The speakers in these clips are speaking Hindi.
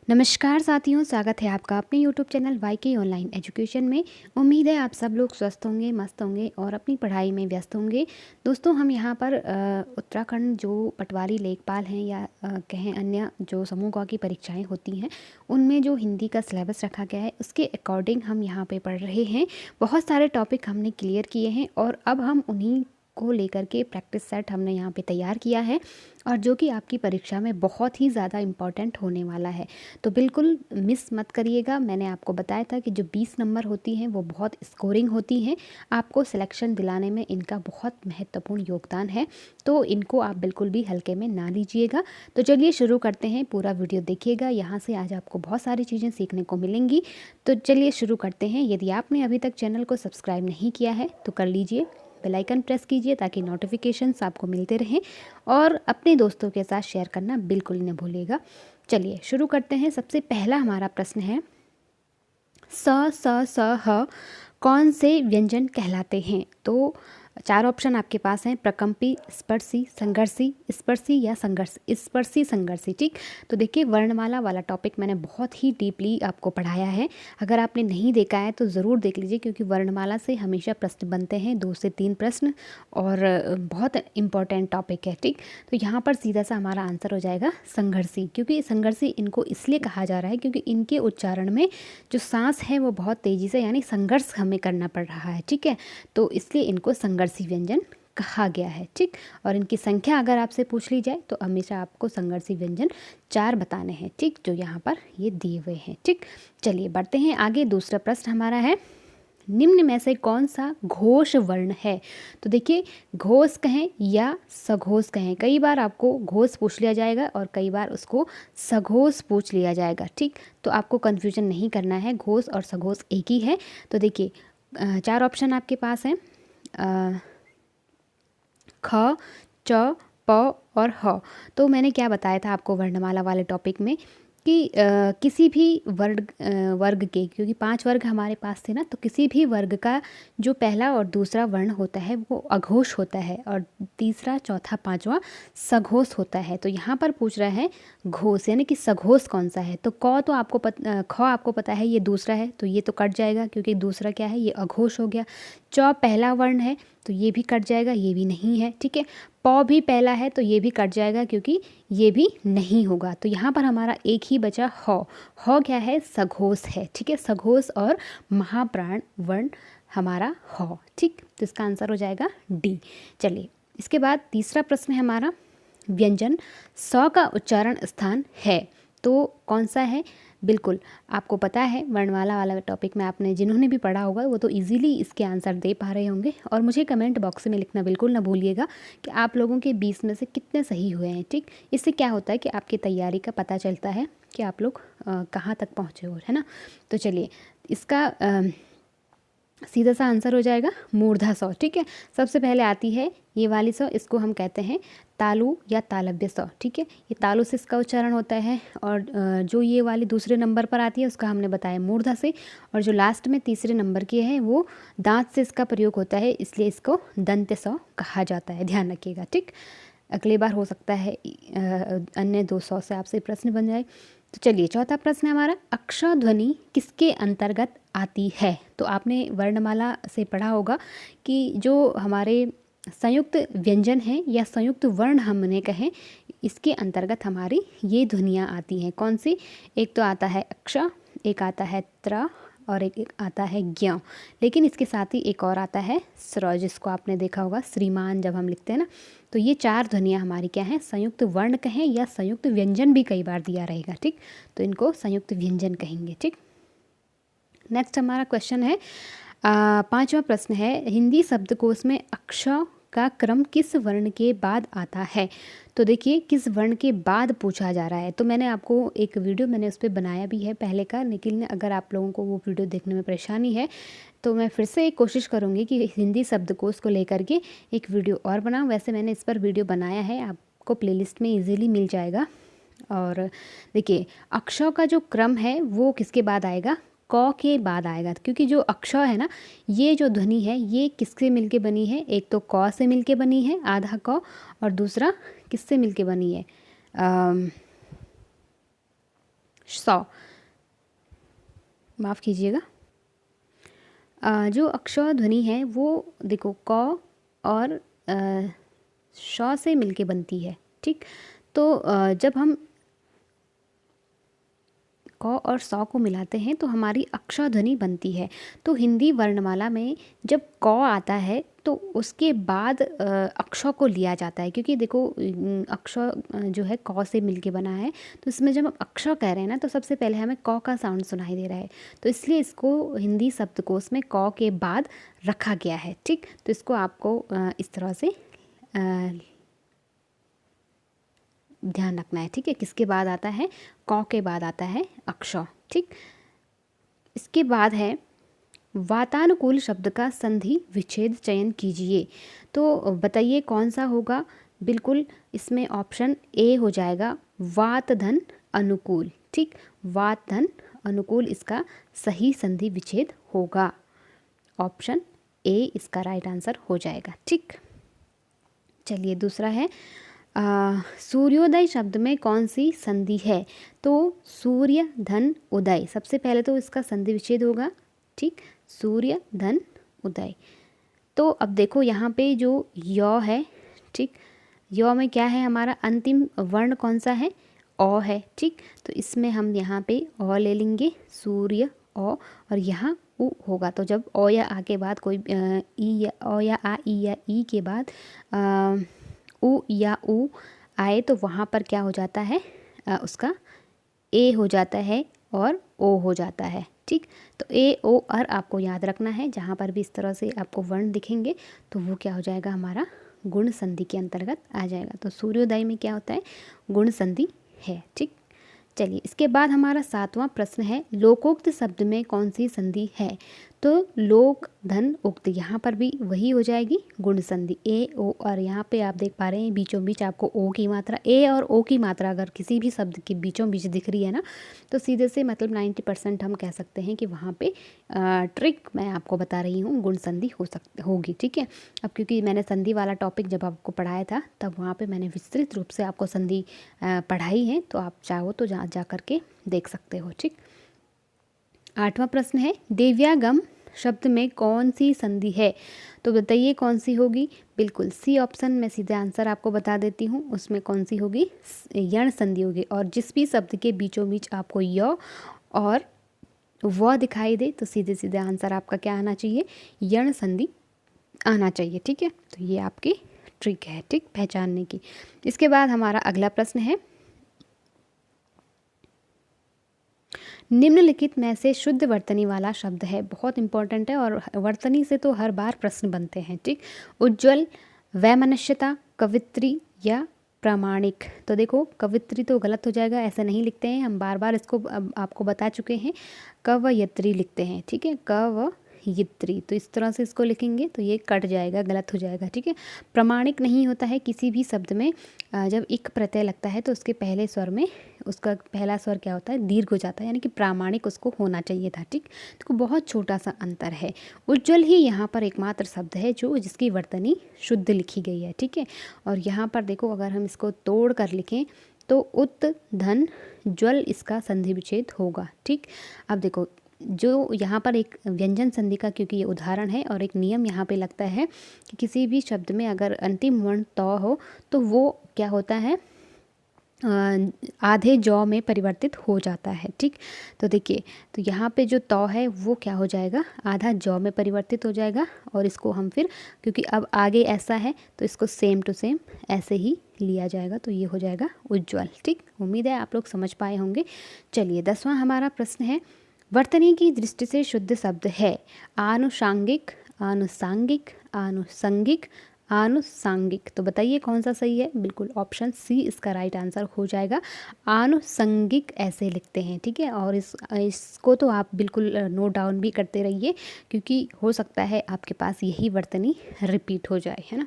नमस्कार साथियों, स्वागत है आपका अपने यूट्यूब चैनल वाईके ऑनलाइन एजुकेशन में। उम्मीद है आप सब लोग स्वस्थ होंगे, मस्त होंगे और अपनी पढ़ाई में व्यस्त होंगे। दोस्तों, हम यहाँ पर उत्तराखंड जो पटवारी लेखपाल हैं या कहें अन्य जो समूह क की परीक्षाएं होती हैं, उनमें जो हिंदी का सिलेबस रखा गया है उसके अकॉर्डिंग हम यहाँ पे पढ़ रहे हैं। बहुत सारे टॉपिक हमने क्लियर किए हैं और अब हम उन्हीं को लेकर के प्रैक्टिस सेट हमने यहाँ पे तैयार किया है और जो कि आपकी परीक्षा में बहुत ही ज़्यादा इम्पॉर्टेंट होने वाला है। तो बिल्कुल मिस मत करिएगा। मैंने आपको बताया था कि जो 20 नंबर होती हैं वो बहुत स्कोरिंग होती हैं, आपको सिलेक्शन दिलाने में इनका बहुत महत्वपूर्ण योगदान है, तो इनको आप बिल्कुल भी हल्के में ना लीजिएगा। तो चलिए शुरू करते हैं, पूरा वीडियो देखिएगा, यहाँ से आज आपको बहुत सारी चीज़ें सीखने को मिलेंगी। तो चलिए शुरू करते हैं। यदि आपने अभी तक चैनल को सब्सक्राइब नहीं किया है तो कर लीजिए, बेल आइकन प्रेस कीजिए ताकि नोटिफिकेशंस आपको मिलते रहें और अपने दोस्तों के साथ शेयर करना बिल्कुल न भूलिएगा। चलिए शुरू करते हैं। सबसे पहला हमारा प्रश्न है, स ह कौन से व्यंजन कहलाते हैं? तो 4 ऑप्शन आपके पास हैं, प्रकम्पी, स्पर्शी, संघर्षी, स्पर्शी या संघर्ष, स्पर्शी संघर्षी। ठीक, तो देखिए वर्णमाला वाला टॉपिक मैंने बहुत ही डीपली आपको पढ़ाया है। अगर आपने नहीं देखा है तो ज़रूर देख लीजिए, क्योंकि वर्णमाला से हमेशा प्रश्न बनते हैं, 2 से 3 प्रश्न, और बहुत इम्पॉर्टेंट टॉपिक है। ठीक, तो यहाँ पर सीधा सा हमारा आंसर हो जाएगा संघर्षी, क्योंकि संघर्षी इनको इसलिए कहा जा रहा है क्योंकि इनके उच्चारण में जो सांस है वो बहुत तेज़ी से, यानी संघर्ष हमें करना पड़ रहा है। ठीक है, तो इसलिए इनको संघर्षी व्यंजन कहा गया है। ठीक, और इनकी संख्या अगर आपसे पूछ ली जाए तो हमेशा आपको संघर्षी व्यंजन 4 बताने हैं। ठीक, जो यहाँ पर ये दिए हुए हैं। ठीक, चलिए बढ़ते हैं आगे। दूसरा प्रश्न हमारा है, निम्न में से कौन सा घोष वर्ण है? तो देखिए, घोष कहें या सघोष कहें, कई बार आपको घोष पूछ लिया जाएगा और कई बार उसको सघोष पूछ लिया जाएगा। ठीक, तो आपको कन्फ्यूजन नहीं करना है, घोष और सघोष एक ही है। तो देखिए 4 ऑप्शन आपके पास हैं, ख, च, प और ह। तो मैंने क्या बताया था आपको वर्णमाला वाले टॉपिक में कि किसी भी वर्ग के, क्योंकि 5 वर्ग हमारे पास थे ना, तो किसी भी वर्ग का जो पहला और दूसरा वर्ण होता है वो अघोष होता है और तीसरा, चौथा, पांचवा सघोष होता है। तो यहाँ पर पूछ रहा है घोष, यानी कि सघोष कौन सा है? तो क तो आपको ख आपको पता है ये दूसरा है, तो ये तो कट जाएगा क्योंकि दूसरा क्या है, ये अघोष हो गया। च पहला वर्ण है तो ये भी कट जाएगा, ये भी नहीं है। ठीक है, प भी पहला है तो ये भी कट जाएगा क्योंकि ये भी नहीं होगा। तो यहाँ पर हमारा एक ही बचा ह। ह क्या है? सघोष है। ठीक है, सघोष और महाप्राण वर्ण हमारा ह। ठीक, तो इसका आंसर हो जाएगा डी। चलिए इसके बाद तीसरा प्रश्न है हमारा, व्यंजन स का उच्चारण स्थान है, तो कौन सा है? बिल्कुल आपको पता है, वर्णमाला वाला टॉपिक में आपने जिन्होंने भी पढ़ा होगा वो तो इजीली इसके आंसर दे पा रहे होंगे। और मुझे कमेंट बॉक्स में लिखना बिल्कुल ना भूलिएगा कि आप लोगों के 20 में से कितने सही हुए हैं। ठीक, इससे क्या होता है कि आपकी तैयारी का पता चलता है कि आप लोग कहाँ तक पहुँचे हो, है ना। तो चलिए इसका सीधा सा आंसर हो जाएगा मूर्धा सौ। ठीक है, सबसे पहले आती है ये वाली सौ, इसको हम कहते हैं तालु या तालव्य सौ। ठीक है, ये तालु से इसका उच्चारण होता है, और जो ये वाली दूसरे नंबर पर आती है उसका हमने बताया मूर्धा से, और जो लास्ट में तीसरे नंबर की है वो दांत से इसका प्रयोग होता है, इसलिए इसको दंत्य सौ कहा जाता है। ध्यान रखिएगा। ठीक, अगली बार हो सकता है अन्य 200 से आपसे प्रश्न बन जाए। तो चलिए चौथा प्रश्न है हमारा, अक्षर ध्वनि किसके अंतर्गत आती है? तो आपने वर्णमाला से पढ़ा होगा कि जो हमारे संयुक्त व्यंजन हैं या संयुक्त वर्ण हमने कहें, इसके अंतर्गत हमारी ये ध्वनियाँ आती हैं। कौन सी? एक तो आता है अक्ष, एक आता है त्र और एक आता है ज्ञ, लेकिन इसके साथ ही एक और आता है स्र, जिसको आपने देखा होगा श्रीमान जब हम लिखते हैं ना। तो ये 4 ध्वनियाँ हमारी क्या हैं? संयुक्त वर्ण कहें या संयुक्त व्यंजन भी कई बार दिया रहेगा। ठीक, तो इनको संयुक्त व्यंजन कहेंगे। ठीक, नेक्स्ट हमारा क्वेश्चन है, 5वां प्रश्न है, हिंदी शब्दकोश में अक्षर का क्रम किस वर्ण के बाद आता है? तो देखिए किस वर्ण के बाद पूछा जा रहा है। तो मैंने आपको एक वीडियो मैंने उस पर बनाया भी है पहले का, लेकिन अगर आप लोगों को वो वीडियो देखने में परेशानी है तो मैं फिर से एक कोशिश करूँगी कि हिंदी शब्दकोश को लेकर के एक वीडियो और बनाऊँ। वैसे मैंने इस पर वीडियो बनाया है, आपको प्लेलिस्ट में ईजिली मिल जाएगा। और देखिए अक्षर का जो क्रम है वो किसके बाद आएगा? क के बाद आएगा, क्योंकि जो अक्षर है ना, ये जो ध्वनि है ये किससे मिलके बनी है? एक तो क से मिलके बनी है आधा क, और दूसरा किससे मिलके बनी है? सौ, माफ़ कीजिएगा, जो अक्षौ ध्वनि है वो देखो क और श से मिलके बनती है, ठीक। तो जब हम क और सौ को मिलाते हैं तो हमारी अक्षौ ध्वनि बनती है। तो हिंदी वर्णमाला में जब क आता है तो उसके बाद अक्षौ को लिया जाता है, क्योंकि देखो अक्षौ जो है क से मिलके बना है, तो इसमें जब हम अक्षौ कह रहे हैं ना तो सबसे पहले हमें क का साउंड सुनाई दे रहा है, तो इसलिए इसको हिंदी शब्दकोश में क के बाद रखा गया है, ठीक। तो इसको आपको इस तरह से ध्यान रखना है, ठीक है। किसके बाद आता है? क के बाद आता है अक्षौ, ठीक। इसके बाद है वातानुकूल शब्द का संधि विच्छेद चयन कीजिए। तो बताइए कौन सा होगा? बिल्कुल इसमें ऑप्शन ए हो जाएगा, वात धन अनुकूल, ठीक। वात धन अनुकूल इसका सही संधि विच्छेद होगा। ऑप्शन ए इसका राइट आंसर हो जाएगा, ठीक। चलिए दूसरा है सूर्योदय शब्द में कौन सी संधि है? तो सूर्य धन उदय, सबसे पहले तो इसका संधि विच्छेद होगा, ठीक। सूर्य धन उदय। तो अब देखो यहाँ पे जो य है, ठीक, य में क्या है? हमारा अंतिम वर्ण कौन सा है? अ है, ठीक। तो इसमें हम यहाँ पे अ ले लेंगे, सूर्य अ, और यहाँ उ होगा। तो जब अ या आ के बाद कोई ई या अ या आ ई या ई के बाद उ या उ आए तो वहाँ पर क्या हो जाता है? उसका ए हो जाता है और ओ हो जाता है, ठीक। तो ए ओ और आपको याद रखना है, जहाँ पर भी इस तरह से आपको वर्ण दिखेंगे तो वो क्या हो जाएगा? हमारा गुण संधि के अंतर्गत आ जाएगा। तो सूर्योदय में क्या होता है? गुण संधि है, ठीक। चलिए इसके बाद हमारा 7वां प्रश्न है, लोकोक्त शब्द में कौन सी संधि है? तो लोक धन उक्त, यहाँ पर भी वही हो जाएगी गुण संधि, ए ओ, और यहाँ पे आप देख पा रहे हैं बीचों बीच आपको ओ की मात्रा, ए और ओ की मात्रा अगर किसी भी शब्द के बीचों बीच दिख रही है ना, तो सीधे से मतलब 90% हम कह सकते हैं कि वहाँ पे ट्रिक मैं आपको बता रही हूँ, गुण संधि होगी, ठीक है। अब क्योंकि मैंने संधि वाला टॉपिक जब आपको पढ़ाया था तब वहाँ पे मैंने विस्तृत रूप से आपको संधि पढ़ाई है, तो आप चाहो तो जा करके देख सकते हो, ठीक। 8वां प्रश्न है, दिव्यागम शब्द में कौन सी संधि है? तो बताइए कौन सी होगी? बिल्कुल सी ऑप्शन, मैं सीधे आंसर आपको बता देती हूँ, उसमें कौन सी होगी? यण संधि होगी। और जिस भी शब्द के बीचों बीच आपको य और व दिखाई दे तो सीधे सीधे आंसर आपका क्या आना चाहिए? यण संधि आना चाहिए, ठीक है। तो ये आपकी ट्रिक है, ठीक, पहचानने की। इसके बाद हमारा अगला प्रश्न है, निम्नलिखित में से शुद्ध वर्तनी वाला शब्द है? बहुत इंपॉर्टेंट है और वर्तनी से तो हर बार प्रश्न बनते हैं, ठीक। उज्ज्वल, वैमनस्यता, कवित्री या प्रामाणिक? तो देखो कवित्री तो गलत हो जाएगा, ऐसा नहीं लिखते हैं हम, बार बार इसको आपको बता चुके हैं, कवयत्री लिखते हैं, ठीक है, कवयित्री। तो इस तरह से इसको लिखेंगे तो ये कट जाएगा, गलत हो जाएगा, ठीक है। प्रामाणिक नहीं होता है किसी भी शब्द में, जब इक प्रत्यय लगता है तो उसके पहले स्वर में उसका पहला स्वर क्या होता है? दीर्घ हो जाता है, यानी कि प्रामाणिक उसको होना चाहिए था, ठीक। तो बहुत छोटा सा अंतर है। उज्ज्वल ही यहाँ पर एकमात्र शब्द है जो जिसकी वर्तनी शुद्ध लिखी गई है, ठीक है। और यहाँ पर देखो अगर हम इसको तोड़ कर लिखें तो उत धन ज्वल इसका संधि विच्छेद होगा, ठीक। अब देखो जो यहाँ पर एक व्यंजन संधि का, क्योंकि ये उदाहरण है और एक नियम यहाँ पे लगता है कि किसी भी शब्द में अगर अंतिम वर्ण त हो तो वो क्या होता है? आधे जौ में परिवर्तित हो जाता है, ठीक। तो देखिए, तो यहाँ पे जो तौ है वो क्या हो जाएगा? आधा जौ में परिवर्तित हो जाएगा, और इसको हम फिर क्योंकि अब आगे ऐसा है तो इसको सेम टू सेम ऐसे ही लिया जाएगा, तो ये हो जाएगा उज्ज्वल, ठीक। उम्मीद है आप लोग समझ पाए होंगे। चलिए 10वां हमारा प्रश्न है, वर्तनी की दृष्टि से शुद्ध शब्द है? आनुषांगिक, आनुषांगिक, आनुषंगिक, आनुषांगिक। तो बताइए कौन सा सही है? बिल्कुल ऑप्शन सी इसका राइट आंसर हो जाएगा। आनुषंगिक ऐसे लिखते हैं, ठीक है। और इसको तो आप बिल्कुल नोट डाउन भी करते रहिए, क्योंकि हो सकता है आपके पास यही वर्तनी रिपीट हो जाए, है ना।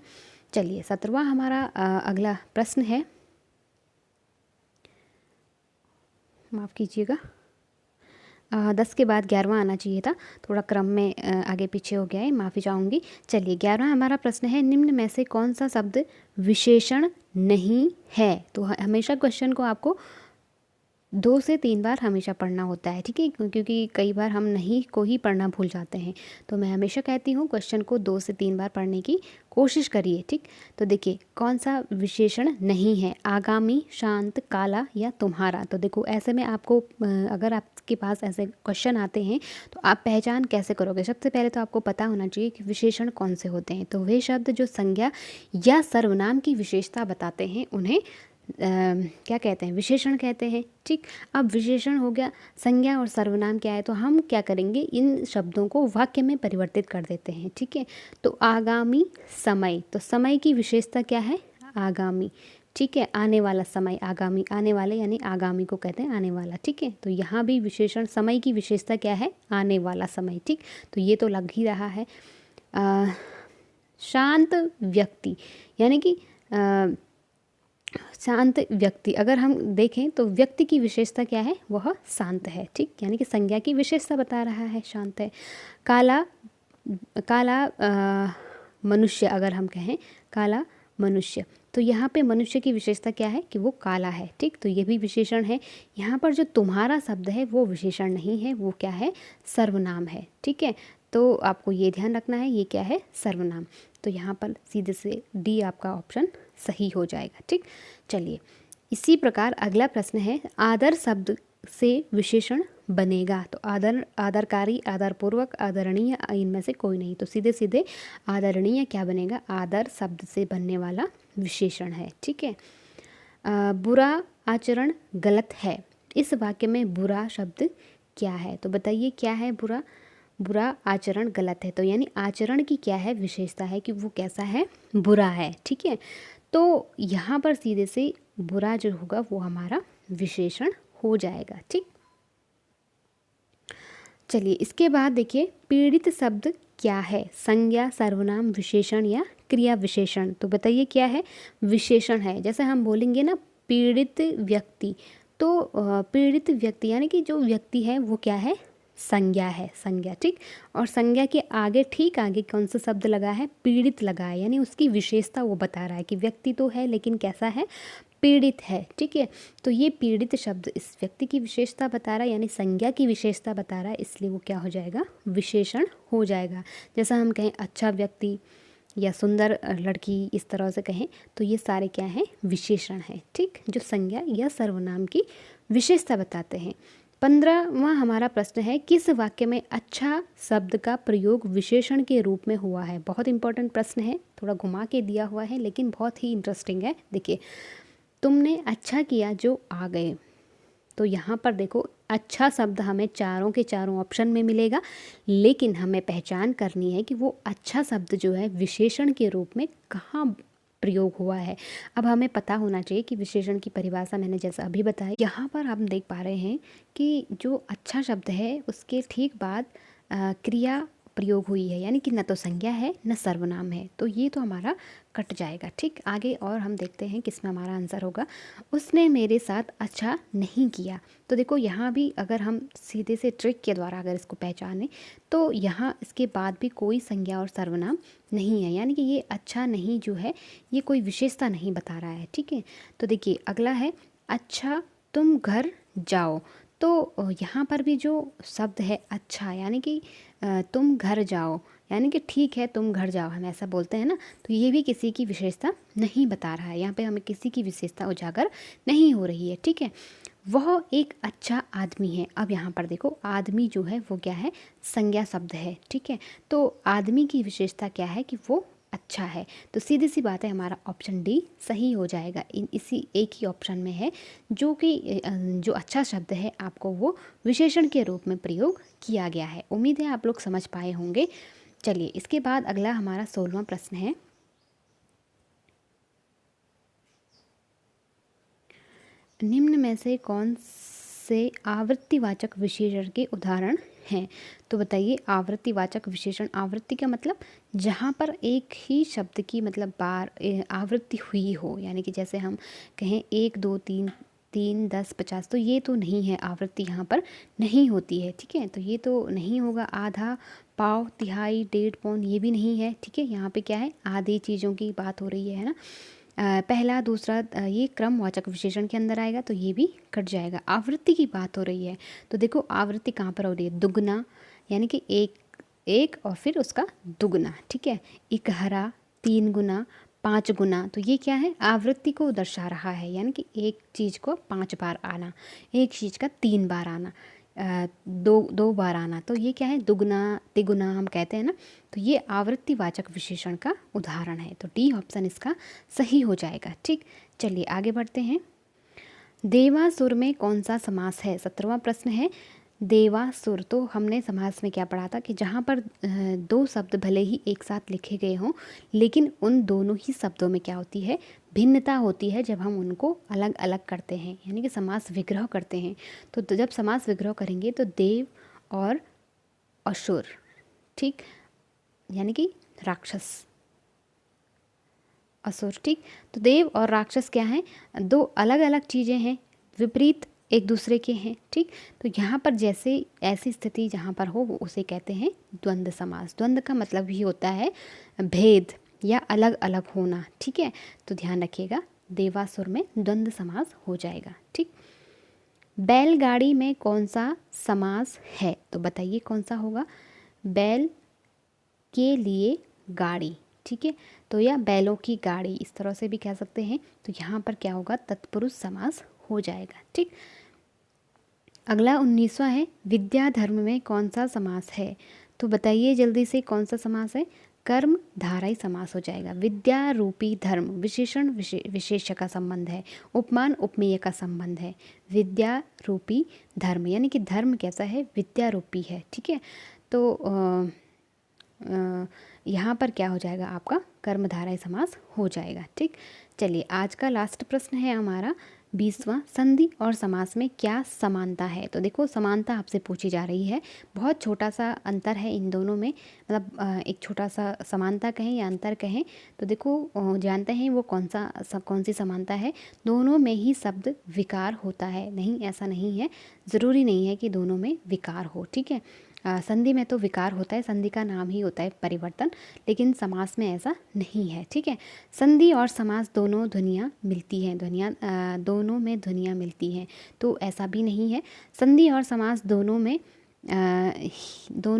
चलिए 17वां हमारा अगला प्रश्न है, माफ़ कीजिएगा 10 के बाद 11वां आना चाहिए था, थोड़ा क्रम में आगे पीछे हो गया है, माफ़ी चाहूँगी। चलिए 11वां हमारा प्रश्न है, निम्न में से कौन सा शब्द विशेषण नहीं है? तो हमेशा क्वेश्चन को आपको 2 से 3 बार हमेशा पढ़ना होता है, ठीक है? क्योंकि कई बार हम नहीं को ही पढ़ना भूल जाते हैं। तो मैं हमेशा कहती हूँ क्वेश्चन को 2 से 3 बार पढ़ने की कोशिश करिए, ठीक? तो देखिए कौन सा विशेषण नहीं है, आगामी, शांत, काला या तुम्हारा। तो देखो ऐसे में आपको अगर आपके पास ऐसे क्वेश्चन आते हैं तो आप पहचान कैसे करोगे? सबसे पहले तो आपको पता होना चाहिए कि विशेषण कौन से होते हैं। तो वे शब्द जो संज्ञा या सर्वनाम की विशेषता बताते हैं उन्हें क्या कहते हैं? विशेषण कहते हैं, ठीक। अब विशेषण हो गया, संज्ञा और सर्वनाम क्या है, तो हम क्या करेंगे, इन शब्दों को वाक्य में परिवर्तित कर देते हैं, ठीक है। तो आगामी समय, तो समय की विशेषता क्या है? आगामी, ठीक है। आने वाला समय, आगामी, आने वाले यानी आगामी को कहते हैं आने वाला, ठीक है। तो यहाँ भी विशेषण समय की विशेषता क्या है? आने वाला समय, ठीक। तो ये तो लग ही रहा है। शांत व्यक्ति यानी कि शांत व्यक्ति, अगर हम देखें तो व्यक्ति की विशेषता क्या है? वह शांत है, ठीक। यानी कि संज्ञा की विशेषता बता रहा है, शांत है। काला, काला मनुष्य, अगर हम कहें काला मनुष्य, तो यहाँ पे मनुष्य की विशेषता क्या है? कि वो काला है, ठीक। तो ये भी विशेषण है। यहाँ पर जो तुम्हारा शब्द है वो विशेषण नहीं है, वो क्या है? सर्वनाम है, ठीक है। तो आपको ये ध्यान रखना है, ये क्या है? सर्वनाम। तो यहाँ पर सीधे से डी आपका ऑप्शन सही हो जाएगा, ठीक। चलिए, इसी प्रकार अगला प्रश्न है, आदर शब्द से विशेषण बनेगा। तो आदर, आदरकारी, आदरपूर्वक, आदरणीय, इनमें से कोई नहीं। तो सीधे सीधे आदरणीय क्या बनेगा? आदर शब्द से बनने वाला विशेषण है, ठीक है। बुरा आचरण गलत है, इस वाक्य में बुरा शब्द क्या है? तो बताइए क्या है बुरा? बुरा आचरण गलत है, तो यानी आचरण की क्या है? विशेषता है कि वो कैसा है? बुरा है, ठीक है। तो यहाँ पर सीधे से बुरा जो होगा वो हमारा विशेषण हो जाएगा, ठीक। चलिए, इसके बाद देखिए पीड़ित शब्द क्या है? संज्ञा, सर्वनाम, विशेषण या क्रिया विशेषण। तो बताइए क्या है? विशेषण है। जैसे हम बोलेंगे ना पीड़ित व्यक्ति, तो पीड़ित व्यक्ति यानी कि जो व्यक्ति है वो क्या है? संज्ञा है, संज्ञा, ठीक। और संज्ञा के आगे, ठीक आगे कौन सा शब्द लगा है? पीड़ित लगा है, यानी उसकी विशेषता वो बता रहा है कि व्यक्ति तो है लेकिन कैसा है? पीड़ित है, ठीक है। तो ये पीड़ित शब्द इस व्यक्ति की विशेषता बता रहा है, यानी संज्ञा की विशेषता बता रहा है, इसलिए वो क्या हो जाएगा? विशेषण हो जाएगा। जैसा हम कहें अच्छा व्यक्ति या सुंदर लड़की, इस तरह से कहें, तो ये सारे क्या हैं? विशेषण हैं, ठीक, जो संज्ञा या सर्वनाम की विशेषता बताते हैं। 15वां हमारा प्रश्न है, किस वाक्य में अच्छा शब्द का प्रयोग विशेषण के रूप में हुआ है? बहुत इंपॉर्टेंट प्रश्न है, थोड़ा घुमा के दिया हुआ है लेकिन बहुत ही इंटरेस्टिंग है। देखिए, तुमने अच्छा किया जो आ गए। तो यहाँ पर देखो अच्छा शब्द हमें चारों के चारों ऑप्शन में मिलेगा, लेकिन हमें पहचान करनी है कि वो अच्छा शब्द जो है विशेषण के रूप में कहाँ प्रयोग हुआ है। अब हमें पता होना चाहिए कि विशेषण की परिभाषा मैंने जैसा अभी बताया, यहाँ पर हम देख पा रहे हैं कि जो अच्छा शब्द है उसके ठीक बाद क्रिया प्रयोग हुई है, यानी कि न तो संज्ञा है न सर्वनाम है, तो ये तो हमारा कट जाएगा, ठीक। आगे और हम देखते हैं किसमें हमारा आंसर होगा। उसने मेरे साथ अच्छा नहीं किया। तो देखो यहाँ भी अगर हम सीधे से ट्रिक के द्वारा अगर इसको पहचानें तो यहाँ इसके बाद भी कोई संज्ञा और सर्वनाम नहीं है, यानी कि ये अच्छा नहीं जो है ये कोई विशेषता नहीं बता रहा है, ठीक है। तो देखिए अगला है, अच्छा तुम घर जाओ। तो यहाँ पर भी जो शब्द है अच्छा, यानी कि तुम घर जाओ, यानी कि ठीक है तुम घर जाओ, हम ऐसा बोलते हैं ना, तो ये भी किसी की विशेषता नहीं बता रहा है। यहाँ पे हमें किसी की विशेषता उजागर नहीं हो रही है, ठीक है। वह एक अच्छा आदमी है। अब यहाँ पर देखो आदमी जो है वो क्या है? संज्ञा शब्द है, ठीक है। तो आदमी की विशेषता क्या है? कि वो अच्छा है। तो सीधी सी बात है, हमारा ऑप्शन डी सही हो जाएगा। इसी एक ही ऑप्शन में है जो कि जो अच्छा शब्द है आपको वो विशेषण के रूप में प्रयोग किया गया है। उम्मीद है आप लोग समझ पाए होंगे। चलिए, इसके बाद अगला हमारा 16वां प्रश्न है, निम्न में से कौन से आवृत्तिवाचक विशेषण के उदाहरण हैं? तो बताइए आवृत्तिवाचक विशेषण, आवृत्ति का मतलब जहाँ पर एक ही शब्द की मतलब बार आवृत्ति हुई हो, यानी कि जैसे हम कहें 1 2 3 3 10 50, तो ये तो नहीं है, आवृत्ति यहाँ पर नहीं होती है, ठीक है। तो ये तो नहीं होगा। आधा, पाव, तिहाई, डेढ़, पौन, ये भी नहीं है, ठीक है। यहाँ पे क्या है? आधी चीज़ों की बात हो रही है ना। पहला दूसरा ये क्रमवाचक विशेषण के अंदर आएगा, तो ये भी कट जाएगा। आवृत्ति की बात हो रही है तो देखो आवृत्ति कहाँ पर हो रही है, दुगना, यानी कि एक एक और फिर उसका दुगना, ठीक है। इकहरा, 3 गुना, 5 गुना, तो ये क्या है, आवृत्ति को दर्शा रहा है, यानी कि एक चीज़ को 5 बार आना, एक चीज़ का 3 बार आना, दो बार आना, तो ये क्या है, दुगना तिगुना हम कहते हैं ना, तो ये आवृत्तिवाचक विशेषण का उदाहरण है। तो डी ऑप्शन इसका सही हो जाएगा। ठीक, चलिए आगे बढ़ते हैं। देवासुर में कौन सा समास है, 17वां प्रश्न है। देवासुर, तो हमने समास में क्या पढ़ा था कि जहाँ पर दो शब्द भले ही एक साथ लिखे गए हों, लेकिन उन दोनों ही शब्दों में क्या होती है, भिन्नता होती है जब हम उनको अलग अलग करते हैं, यानी कि समास विग्रह करते हैं। तो जब समास विग्रह करेंगे तो देव और असुर, ठीक, यानी कि राक्षस असुर, ठीक। तो देव और राक्षस क्या हैं, दो अलग अलग चीज़ें हैं, विपरीत एक दूसरे के हैं, ठीक। तो यहाँ पर जैसे ऐसी स्थिति जहाँ पर हो वो उसे कहते हैं द्वंद्व समास। द्वंद्व का मतलब ही होता है भेद या अलग अलग होना, ठीक है। तो ध्यान रखिएगा, देवासुर में द्वंद्व समास हो जाएगा, ठीक। बैलगाड़ी में कौन सा समास है, तो बताइए कौन सा होगा, बैल के लिए गाड़ी, ठीक है। तो या बैलों की गाड़ी इस तरह से भी कह सकते हैं। तो यहाँ पर क्या होगा, तत्पुरुष समास हो जाएगा, ठीक। अगला 19वां है, विद्याधर्म में कौन सा समास है, तो बताइए जल्दी से कौन सा समास है, कर्म धाराई समास हो जाएगा। विद्या रूपी धर्म, विशेषण विशेष्य का संबंध है, उपमान उपमेय का संबंध है। विद्या रूपी धर्म, यानी कि धर्म कैसा है, विद्या रूपी है, ठीक है। तो यहाँ पर क्या हो जाएगा, आपका कर्मधारय समास हो जाएगा, ठीक। चलिए आज का लास्ट प्रश्न है हमारा 20वां, संधि और समास में क्या समानता है। तो देखो समानता आपसे पूछी जा रही है, बहुत छोटा सा अंतर है इन दोनों में, मतलब एक छोटा सा समानता कहें या अंतर कहें। तो देखो जानते हैं वो कौन सी समानता है, दोनों में ही शब्द विकार होता है, नहीं ऐसा नहीं है, ज़रूरी नहीं है कि दोनों में विकार हो, ठीक है। संधि में तो विकार होता है, संधि का नाम ही होता है परिवर्तन, लेकिन समास में ऐसा नहीं है, ठीक है। संधि और समास दोनों ध्वनियाँ मिलती हैं, दोनों में ध्वनियाँ मिलती हैं, तो ऐसा भी नहीं है। संधि और समास दोनों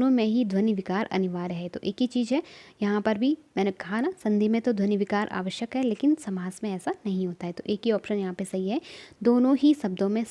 में ही ध्वनि विकार अनिवार्य है, तो एक ही चीज़ है। यहाँ पर भी मैंने कहा ना, संधि में तो ध्वनि विकार आवश्यक है, लेकिन समास में ऐसा नहीं होता है, तो एक ही ऑप्शन यहाँ पे सही है। दोनों ही शब्दों में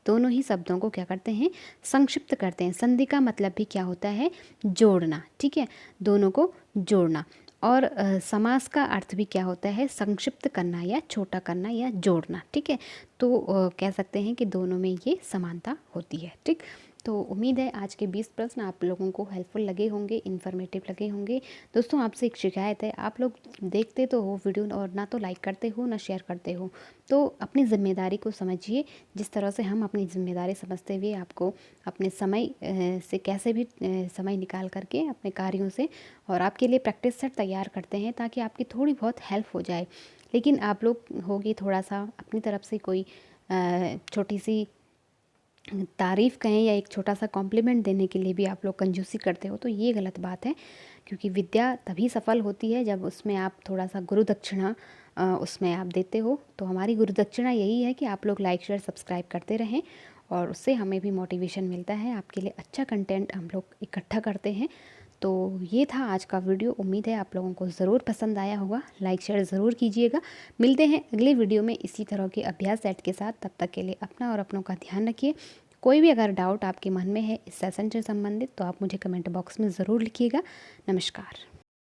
दोनों ही शब्दों को क्या करते हैं, संक्षिप्त करते हैं। संधि का मतलब भी क्या होता है, जोड़ना, ठीक है, दोनों को जोड़ना। और समास का अर्थ भी क्या होता है, संक्षिप्त करना या छोटा करना या जोड़ना, ठीक है। तो कह सकते हैं कि दोनों में ये समानता होती है, ठीक। तो उम्मीद है आज के 20 प्रश्न आप लोगों को हेल्पफुल लगे होंगे, इन्फॉर्मेटिव लगे होंगे। दोस्तों आपसे एक शिकायत है, आप लोग देखते तो हो वीडियो और ना तो लाइक करते हो ना शेयर करते हो, तो अपनी ज़िम्मेदारी को समझिए। जिस तरह से हम अपनी ज़िम्मेदारी समझते हुए आपको अपने समय से कैसे भी समय निकाल करके अपने कार्यों से और आपके लिए प्रैक्टिस सेट तैयार करते हैं ताकि आपकी थोड़ी बहुत हेल्प हो जाए। लेकिन आप लोग होगी थोड़ा सा अपनी तरफ से कोई छोटी सी तारीफ़ कहें या एक छोटा सा कॉम्प्लीमेंट देने के लिए भी आप लोग कंजूसी करते हो, तो ये गलत बात है। क्योंकि विद्या तभी सफल होती है जब उसमें आप थोड़ा सा गुरु दक्षिणा उसमें आप देते हो। तो हमारी गुरु दक्षिणा यही है कि आप लोग लाइक शेयर सब्सक्राइब करते रहें, और उससे हमें भी मोटिवेशन मिलता है, आपके लिए अच्छा कंटेंट हम लोग इकट्ठा करते हैं। तो ये था आज का वीडियो, उम्मीद है आप लोगों को ज़रूर पसंद आया होगा, लाइक शेयर ज़रूर कीजिएगा। मिलते हैं अगले वीडियो में इसी तरह के अभ्यास सेट के साथ, तब तक के लिए अपना और अपनों का ध्यान रखिए। कोई भी अगर डाउट आपके मन में है इस सेशन से संबंधित तो आप मुझे कमेंट बॉक्स में ज़रूर लिखिएगा। नमस्कार।